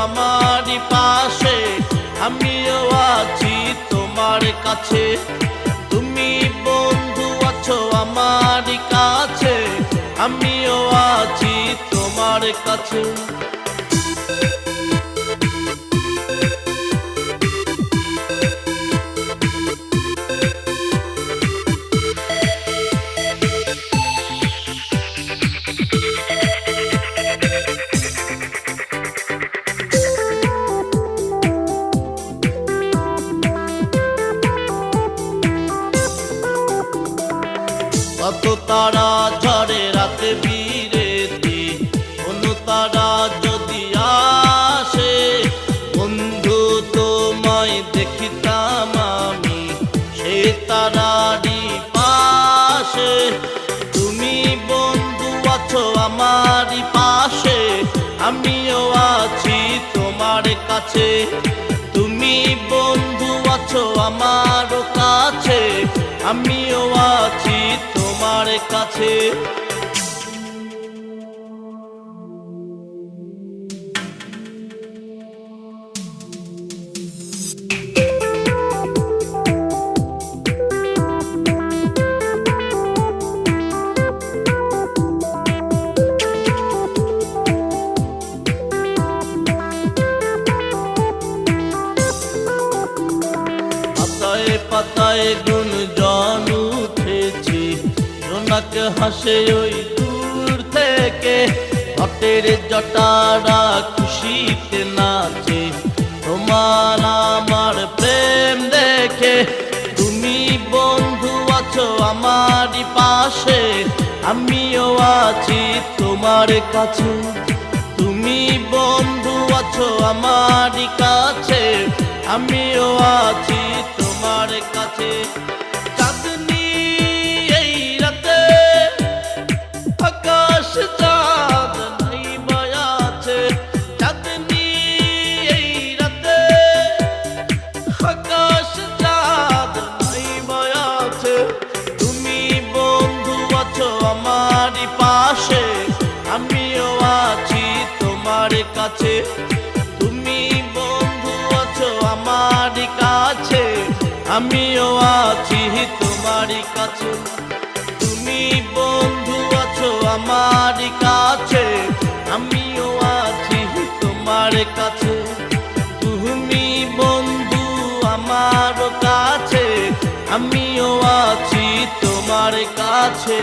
আমারই পাশে, আমিও আছি তোমার কাছে। তুমি বন্ধু আছো আমারই কাছে, আমিও আছি তোমার কাছে। কত তারা ঝরে রাতে বিরেতে, কোনো তারা যদি আসে, বন্ধু তোমায় দেখিতাম আমি সে তারারই পাশে। তুমি বন্ধু আছো আমারই পাশে, আমিও আছি তোমার কাছে। তুমি বন্ধু আছো আমার কাছে, আমিও আছি তোমার কাছে। পাতায় পাতায় গুঞ্জন উঠেছে, জোনাক হাসে ওই দূর থেকে। ঘটের জটারা খুশিতে নাচে, তোমার আমার প্রেম দেখে। তুমি বন্ধু আছো আমারই পাশে, আমিও আছি তোমার কাছে। তুমি বন্ধু আছো আমারই কাছে, আমিও আছি তোমার কাছে। চাঁদনি এই রাতে, আকাশ চাঁদ নাই বায়াছে। চাঁদনি এই রাতে, আকাশ চাঁদ নাই বায়াছে। তুমি বন্ধু আছো আমারই পাশে, আমিও আছি তোমার কাছে। তুমি বন্ধু আছো আমারই কাছে, আমিও আছি তোমার কাছে। তুমি বন্ধু আছো আমারই কাছে, আমিও আছি তোমার কাছে। তুমি বন্ধু আমার কাছে, আমিও আছি তোমার কাছে।